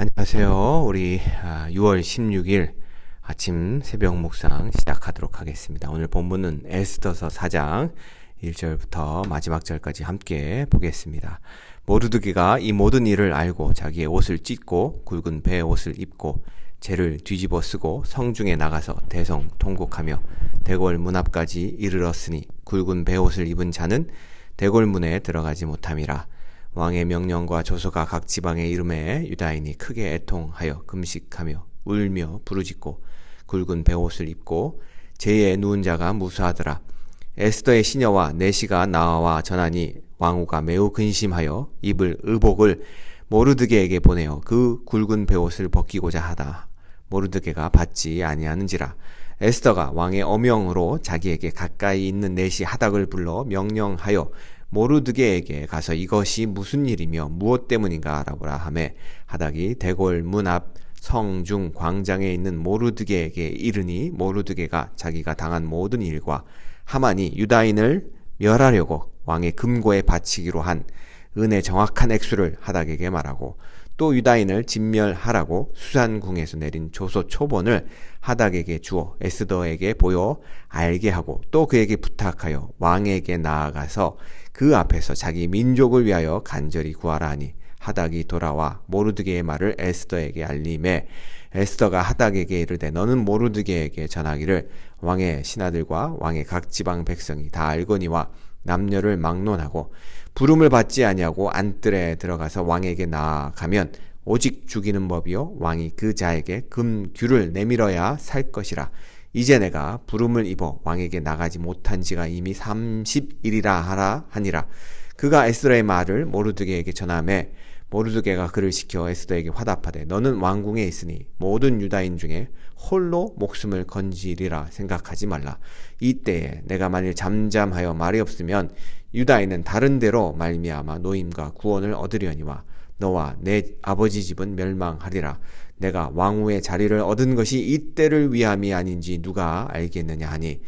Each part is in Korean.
안녕하세요. 우리 6월 16일 아침 새벽 묵상 시작하도록 하겠습니다. 오늘 본문은 에스더서 4장 1절부터 마지막 절까지 함께 보겠습니다. 모르드게가 이 모든 일을 알고 자기의 옷을 찢고 굵은 베 옷을 입고 재를 뒤집어 쓰고 성중에 나가서 대성통곡하며 대궐 문 앞까지 이르렀으니 굵은 베 옷을 입은 자는 대궐 문에 들어가지 못함이라. 왕의 명령과 조서가 각 지방에 이름에 유다인이 크게 애통하여 금식하며 울며 부르짖고 굵은 베옷을 입고 제에 누운 자가 무수하더라. 에스더의 시녀와 내시가 나와 전하니 왕후가 매우 근심하여 입을 의복을 모르드게에게 보내어 그 굵은 베옷을 벗기고자 하다. 모르드게가 받지 아니하는지라. 에스더가 왕의 어명으로 자기에게 가까이 있는 내시 하닥을 불러 명령하여 모르드게에게 가서 이것이 무슨 일이며 무엇 때문인가 알아보라 하매 하닥이 대궐 문 앞 성중 광장에 있는 모르드게에게 이르니 모르드게가 자기가 당한 모든 일과 하만이 유다인을 멸하려고 왕의 금고에 바치기로 한 은의 정확한 액수를 하닥에게 말하고 또 유다인을 진멸하라고 수산궁에서 내린 조서 초본을 하닥에게 주어 에스더에게 보여 알게 하고 또 그에게 부탁하여 왕에게 나아가서 그 앞에서 자기 민족을 위하여 간절히 구하라 하니 하닥이 돌아와 모르드게의 말을 에스더에게 알림에 에스더가 하닥에게 이르되 너는 모르드게에게 전하기를 왕의 신하들과 왕의 각 지방 백성이 다 알거니와 남녀를 막론하고 부름을 받지 아니하고 안뜰에 들어가서 왕에게 나아가면 오직 죽이는 법이요 왕이 그 자에게 금규를 내밀어야 살 것이라. 이제 내가 부름을 입어 왕에게 나가지 못한 지가 이미 30일이라 하라 하니라. 그가 에스더의 말을 모르드게에게 전하매 모르드게가 그를 시켜 에스더에게 화답하되 너는 왕궁에 있으니 모든 유다인 중에 홀로 목숨을 건지리라 생각하지 말라. 이때에 내가 만일 잠잠하여 말이 없으면 유다인은 다른 데로 말미암아 노임과 구원을 얻으려니와 너와 내 아버지 집은 멸망하리라. 내가 왕후의 자리를 얻은 것이 이때를 위함이 아닌지 누가 알겠느냐 하니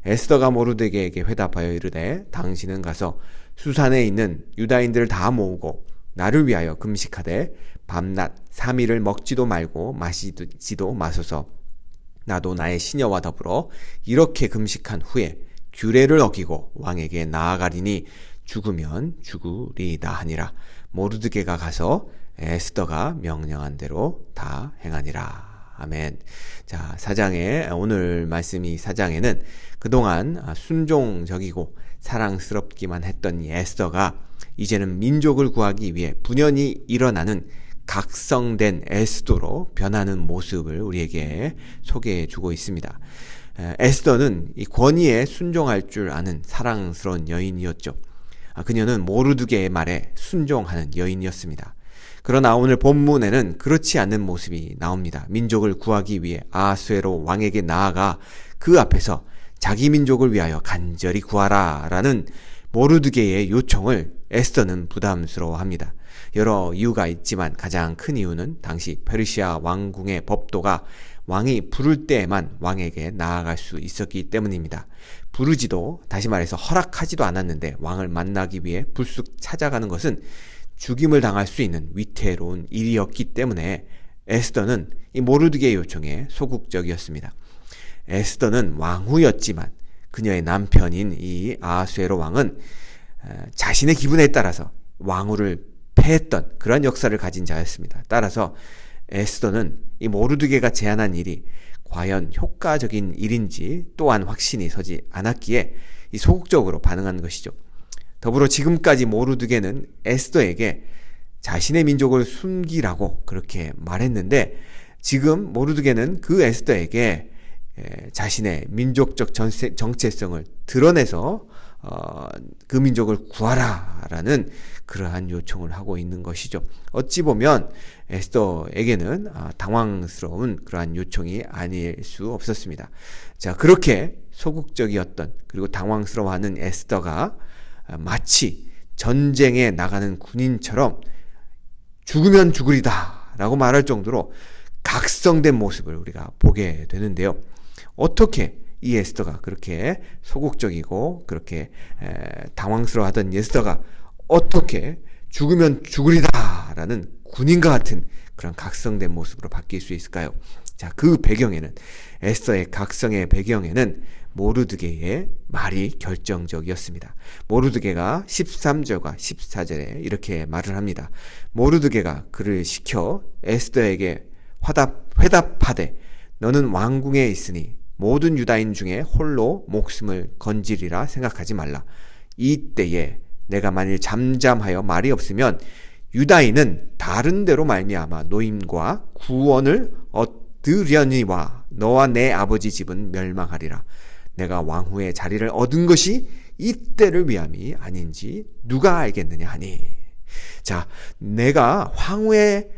에스더가 모르드게에게 회답하여 이르되 당신은 가서 수산에 있는 유다인들을 다 모으고 나를 위하여 금식하되 밤낮 3일을 먹지도 말고 마시지도 마소서. 나도 나의 시녀와 더불어 이렇게 금식한 후에 규례를 어기고 왕에게 나아가리니 죽으면 죽으리이다 하니라. 모르드게가 가서 에스더가 명령한 대로 다 행하니라. 아멘. 자, 오늘 말씀이 4장에는 그동안 순종적이고 사랑스럽기만 했던 이 에스더가 이제는 민족을 구하기 위해 분연히 일어나는 각성된 에스더로 변하는 모습을 우리에게 소개해 주고 있습니다. 에스더는 이 권위에 순종할 줄 아는 사랑스러운 여인이었죠. 그녀는 모르드게의 말에 순종하는 여인이었습니다. 그러나 오늘 본문에는 그렇지 않는 모습이 나옵니다. 민족을 구하기 위해 아하수에로 왕에게 나아가 그 앞에서 자기 민족을 위하여 간절히 구하라 라는 모르드게의 요청을 에스더는 부담스러워합니다. 여러 이유가 있지만 가장 큰 이유는 당시 페르시아 왕궁의 법도가 왕이 부를 때에만 왕에게 나아갈 수 있었기 때문입니다. 부르지도 다시 말해서 허락하지도 않았는데 왕을 만나기 위해 불쑥 찾아가는 것은 죽임을 당할 수 있는 위태로운 일이었기 때문에 에스더는 이 모르드게의 요청에 소극적이었습니다. 에스더는 왕후였지만 그녀의 남편인 이 아하수에로 왕은 자신의 기분에 따라서 왕후를 패했던 그런 역사를 가진 자였습니다. 따라서 에스더는 이 모르드게가 제안한 일이 과연 효과적인 일인지 또한 확신이 서지 않았기에 이 소극적으로 반응한 것이죠. 더불어 지금까지 모르드게는 에스더에게 자신의 민족을 숨기라고 그렇게 말했는데 지금 모르드게는 그 에스더에게 자신의 민족적 정체성을 드러내서 그 민족을 구하라라는 그러한 요청을 하고 있는 것이죠. 어찌 보면 에스더에게는 당황스러운 그러한 요청이 아닐 수 없었습니다. 자, 그렇게 소극적이었던 그리고 당황스러워하는 에스더가 마치 전쟁에 나가는 군인처럼 죽으면 죽으리다 라고 말할 정도로 각성된 모습을 우리가 보게 되는데요. 어떻게 이 에스더가 그렇게 소극적이고 그렇게 당황스러워하던 에스더가 어떻게 죽으면 죽으리다라는 군인과 같은 그런 각성된 모습으로 바뀔 수 있을까요? 자, 그 배경에는, 에스더의 각성의 배경에는 모르드게의 말이 결정적이었습니다. 모르드게가 13절과 14절에 이렇게 말을 합니다. 모르드게가 그를 시켜 에스더에게 회답하되 너는 왕궁에 있으니 모든 유다인 중에 홀로 목숨을 건지리라 생각하지 말라. 이때에 내가 만일 잠잠하여 말이 없으면 유다인은 다른 데로 말미암아 노임과 구원을 얻으려니와 너와 내 아버지 집은 멸망하리라. 내가 왕후의 자리를 얻은 것이 이때를 위함이 아닌지 누가 알겠느냐 하니. 자, 내가 황후의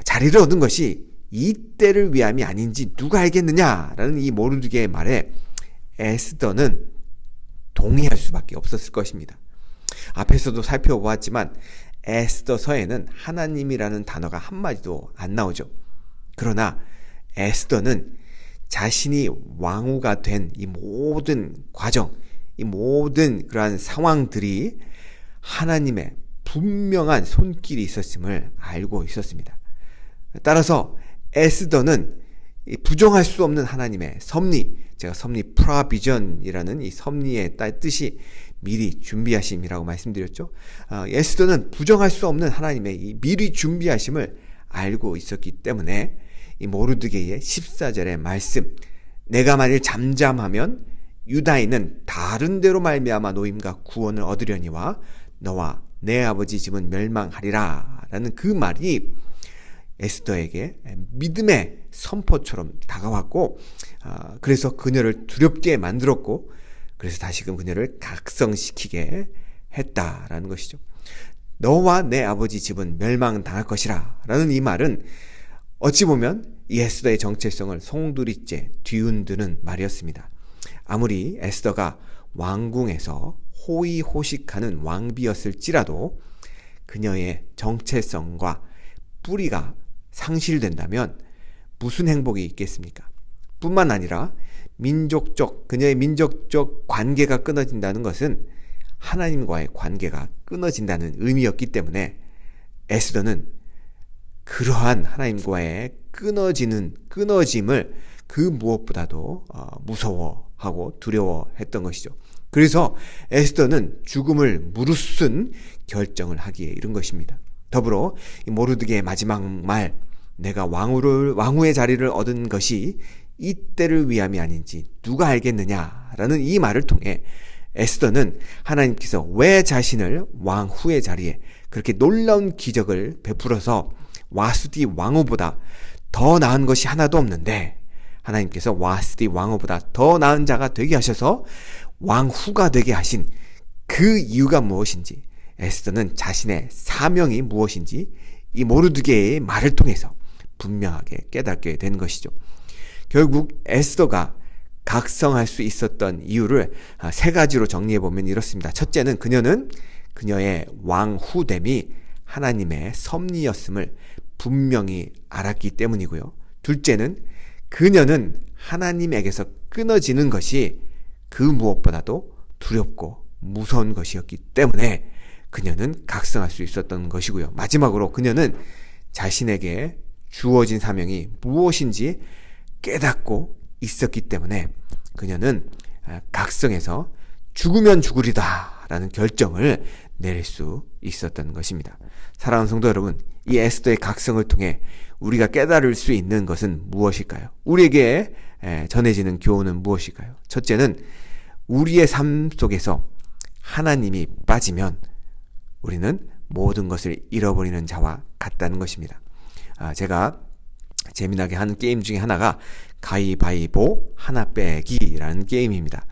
자리를 얻은 것이 이때를 위함이 아닌지 누가 알겠느냐라는 이 모르드게의 말에 에스더는 동의할 수밖에 없었을 것입니다. 앞에서도 살펴보았지만 에스더서에는 하나님이라는 단어가 한마디도 안 나오죠. 그러나 에스더는 자신이 왕후가 된 이 모든 과정, 이 모든 그러한 상황들이 하나님의 분명한 손길이 있었음을 알고 있었습니다. 따라서 에스더는 부정할 수 없는 하나님의 섭리, 제가 섭리 프라비전이라는 이 섭리의 뜻이 미리 준비하심이라고 말씀드렸죠. 에스더는 부정할 수 없는 하나님의 이 미리 준비하심을 알고 있었기 때문에 이 모르드게의 14절의 말씀, 내가 만일 잠잠하면 유다인은 다른 데로 말미암아 노임과 구원을 얻으려니와 너와 내 아버지 집은 멸망하리라 라는 그 말이 에스더에게 믿음의 선포처럼 다가왔고, 그래서 그녀를 두렵게 만들었고, 그래서 다시금 그녀를 각성시키게 했다라는 것이죠. 너와 내 아버지 집은 멸망당할 것이라 라는 이 말은 어찌 보면 이 에스더의 정체성을 송두리째 뒤흔드는 말이었습니다. 아무리 에스더가 왕궁에서 호의호식하는 왕비였을지라도 그녀의 정체성과 뿌리가 상실된다면 무슨 행복이 있겠습니까? 뿐만 아니라 그녀의 민족적 관계가 끊어진다는 것은 하나님과의 관계가 끊어진다는 의미였기 때문에 에스더는 그러한 하나님과의 끊어짐을 그 무엇보다도 무서워하고 두려워했던 것이죠. 그래서 에스더는 죽음을 무릅쓴 결정을 하기에 이른 것입니다. 더불어 이 모르드게의 마지막 말, 내가 왕후의 자리를 얻은 것이 이때를 위함이 아닌지 누가 알겠느냐라는 이 말을 통해 에스더는 하나님께서 왜 자신을 왕후의 자리에 그렇게 놀라운 기적을 베풀어서 와수디 왕후보다 더 나은 것이 하나도 없는데 하나님께서 와수디 왕후보다 더 나은 자가 되게 하셔서 왕후가 되게 하신 그 이유가 무엇인지, 에스더는 자신의 사명이 무엇인지 이 모르드게의 말을 통해서 분명하게 깨닫게 된 것이죠. 결국 에스더가 각성할 수 있었던 이유를 세 가지로 정리해보면 이렇습니다. 첫째는 그녀는 그녀의 왕후됨이 하나님의 섭리였음을 분명히 알았기 때문이고요. 둘째는 그녀는 하나님에게서 끊어지는 것이 그 무엇보다도 두렵고 무서운 것이었기 때문에 그녀는 각성할 수 있었던 것이고요. 마지막으로 그녀는 자신에게 주어진 사명이 무엇인지 깨닫고 있었기 때문에 그녀는 각성해서 죽으면 죽으리다 라는 결정을 내릴 수 있었던 것입니다. 사랑하는 성도 여러분, 이 에스더의 각성을 통해 우리가 깨달을 수 있는 것은 무엇일까요? 우리에게 전해지는 교훈은 무엇일까요? 첫째는 우리의 삶 속에서 하나님이 빠지면 우리는 모든 것을 잃어버리는 자와 같다는 것입니다. 제가 재미나게 하는 게임 중에 하나가 가위바위보 하나 빼기라는 게임입니다.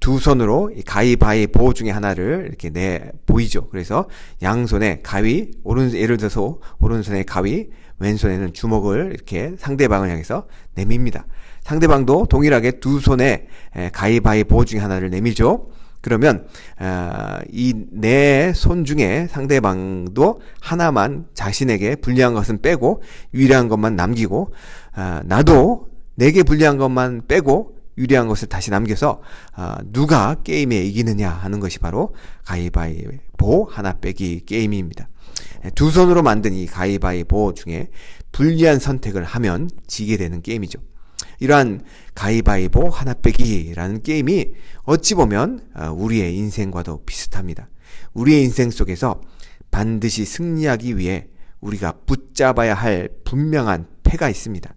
두 손으로 이 가위바위보 중에 하나를 이렇게 보이죠. 그래서 양손에 가위, 예를 들어서 오른손에 가위, 왼손에는 주먹을 이렇게 상대방을 향해서 내밉니다. 상대방도 동일하게 두 손에 가위바위보 중에 하나를 내밀죠. 그러면 이 내 손 중에 상대방도 하나만 자신에게 불리한 것은 빼고 유리한 것만 남기고 나도 내게 불리한 것만 빼고 유리한 것을 다시 남겨서 누가 게임에 이기느냐 하는 것이 바로 가위바위보 하나 빼기 게임입니다. 두 손으로 만든 이 가위바위보 중에 불리한 선택을 하면 지게 되는 게임이죠. 이러한 가위바위보 하나 빼기라는 게임이 어찌 보면 우리의 인생과도 비슷합니다. 우리의 인생 속에서 반드시 승리하기 위해 우리가 붙잡아야 할 분명한 패가 있습니다.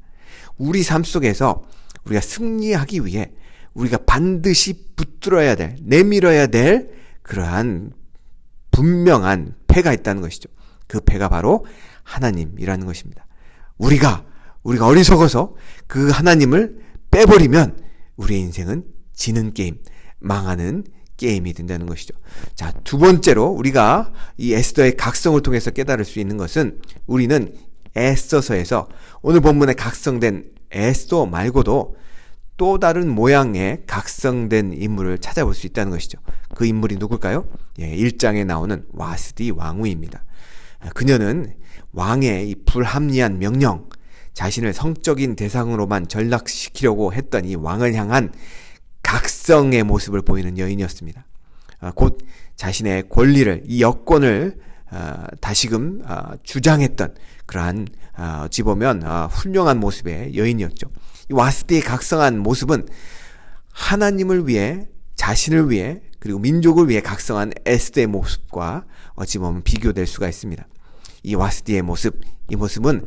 우리 삶 속에서 우리가 승리하기 위해 우리가 반드시 붙들어야 될, 내밀어야 될 그러한 분명한 패가 있다는 것이죠. 그 패가 바로 하나님이라는 것입니다. 우리가 어리석어서 그 하나님을 빼버리면 우리의 인생은 지는 게임, 망하는 게임이 된다는 것이죠. 자, 두 번째로 우리가 이 에스더의 각성을 통해서 깨달을 수 있는 것은 우리는 에스더서에서 오늘 본문에 각성된 에스더 말고도 또 다른 모양의 각성된 인물을 찾아볼 수 있다는 것이죠. 그 인물이 누굴까요? 1장에 나오는 와스디 왕후입니다. 그녀는 왕의 이 불합리한 명령, 자신을 성적인 대상으로만 전락시키려고 했던 이 왕을 향한 각성의 모습을 보이는 여인이었습니다. 곧 자신의 권리를, 이 여권을 다시금 주장했던 그러한 어찌 보면 훌륭한 모습의 여인이었죠. 이 와스디의 각성한 모습은 하나님을 위해, 자신을 위해, 그리고 민족을 위해 각성한 에스더의 모습과 어찌 보면 비교될 수가 있습니다. 이 와스디의 모습, 이 모습은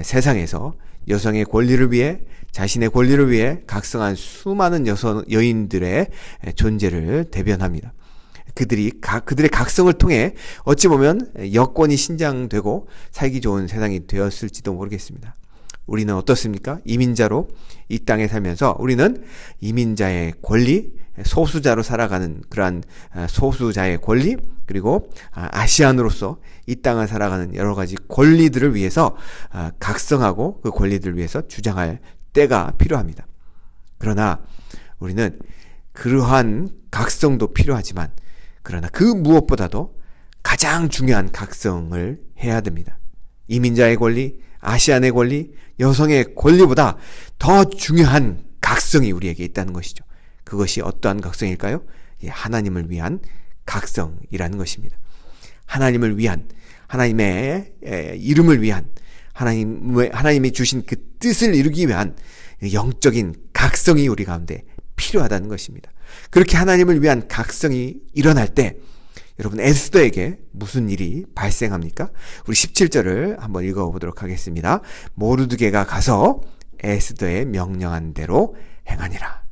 세상에서 여성의 권리를 위해, 자신의 권리를 위해 각성한 수많은 여인들의 존재를 대변합니다. 그들의 각성을 통해 어찌 보면 여권이 신장되고 살기 좋은 세상이 되었을지도 모르겠습니다. 우리는 어떻습니까? 이민자로 이 땅에 살면서 우리는 이민자의 권리, 소수자로 살아가는 그러한 소수자의 권리, 그리고 아시안으로서 이 땅을 살아가는 여러 가지 권리들을 위해서 각성하고 그 권리들을 위해서 주장할 때가 필요합니다. 그러나 우리는 그러한 각성도 필요하지만, 그러나 그 무엇보다도 가장 중요한 각성을 해야 됩니다. 이민자의 권리, 아시안의 권리, 여성의 권리보다 더 중요한 각성이 우리에게 있다는 것이죠. 그것이 어떠한 각성일까요? 하나님을 위한 각성이라는 것입니다. 하나님을 위한, 하나님의 이름을 위한, 하나님이 주신 그 뜻을 이루기 위한 영적인 각성이 우리 가운데 필요하다는 것입니다. 그렇게 하나님을 위한 각성이 일어날 때 여러분, 에스더에게 무슨 일이 발생합니까? 우리 17절을 한번 읽어보도록 하겠습니다. 모르드게가 가서 에스더의 명령한 대로 행하니라.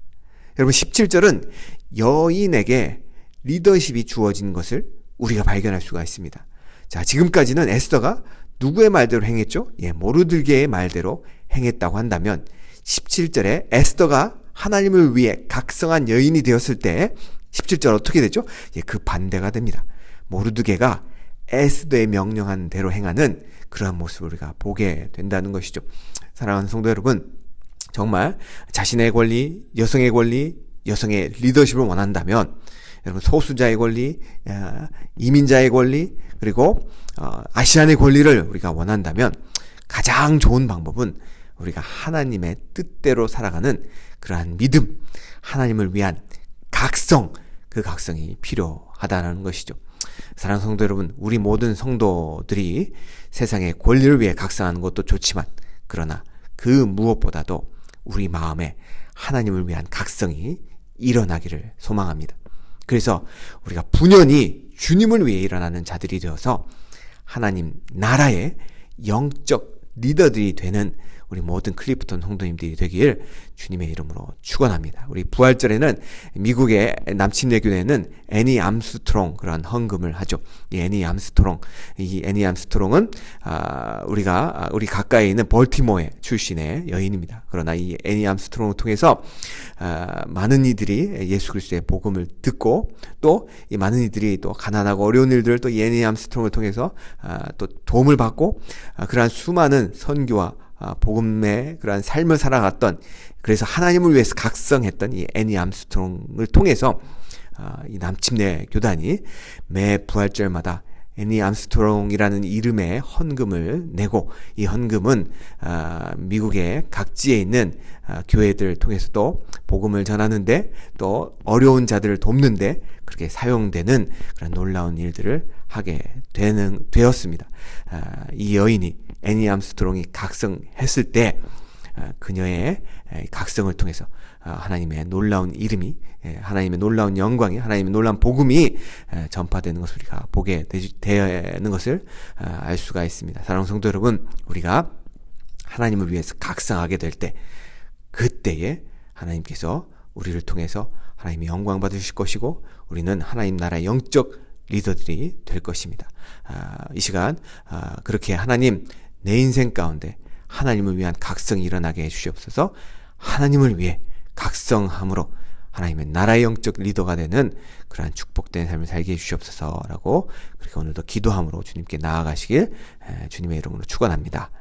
여러분, 17절은 여인에게 리더십이 주어진 것을 우리가 발견할 수가 있습니다. 자, 지금까지는 에스더가 누구의 말대로 행했죠? 모르드게의 말대로 행했다고 한다면 17절에 에스더가 하나님을 위해 각성한 여인이 되었을 때 17절 어떻게 되죠? 그 반대가 됩니다. 모르드게가 에스더의 명령한 대로 행하는 그러한 모습을 우리가 보게 된다는 것이죠. 사랑하는 성도 여러분, 정말 자신의 권리, 여성의 권리, 여성의 리더십을 원한다면, 여러분, 소수자의 권리, 이민자의 권리, 그리고 아시안의 권리를 우리가 원한다면 가장 좋은 방법은 우리가 하나님의 뜻대로 살아가는 그러한 믿음, 하나님을 위한 각성, 그 각성이 필요하다는 것이죠. 사랑하는 성도 여러분, 우리 모든 성도들이 세상의 권리를 위해 각성하는 것도 좋지만, 그러나 그 무엇보다도 우리 마음에 하나님을 위한 각성이 일어나기를 소망합니다. 그래서 우리가 분연히 주님을 위해 일어나는 자들이 되어서 하나님 나라의 영적 리더들이 되는 우리 모든 클리프톤 성도님들이 되길 주님의 이름으로 축원합니다. 우리 부활절에는 미국의 남침내교회는 애니 암스트롱 그런 헌금을 하죠. 이 애니 암스트롱은 우리 가까이 있는 벌티모어 출신의 여인입니다. 그러나 이 애니 암스트롱을 통해서 많은 이들이 예수 그리스도의 복음을 듣고, 또 이 많은 이들이 또 가난하고 어려운 일들을 또 이 애니 암스트롱을 통해서 또 도움을 받고, 그러한 수많은 선교와 복음의 그러한 삶을 살아갔던, 그래서 하나님을 위해서 각성했던 이 애니 암스트롱을 통해서 이 남침내 교단이 매 부활절마다 애니 암스트롱이라는 이름의 헌금을 내고, 이 헌금은 미국의 각지에 있는 교회들 통해서도 복음을 전하는데, 또 어려운 자들을 돕는데 그렇게 사용되는 그런 놀라운 일들을 하게 되었습니다. 이 여인이, 애니 암스트롱이 각성했을 때 그녀의 각성을 통해서 하나님의 놀라운 이름이, 하나님의 놀라운 영광이, 하나님의 놀라운 복음이 전파되는 것을 우리가 보게 되는 것을 알 수가 있습니다. 사랑하는 성도 여러분, 우리가 하나님을 위해서 각성하게 될 때, 그때에 하나님께서 우리를 통해서 하나님의 영광 받으실 것이고, 우리는 하나님 나라의 영적 리더들이 될 것입니다. 이 시간 그렇게 하나님, 내 인생 가운데 하나님을 위한 각성이 일어나게 해주시옵소서. 하나님을 위해 각성함으로 하나님의 나라의 영적 리더가 되는 그러한 축복된 삶을 살게 해주시옵소서라고, 그렇게 오늘도 기도함으로 주님께 나아가시길 주님의 이름으로 축원합니다.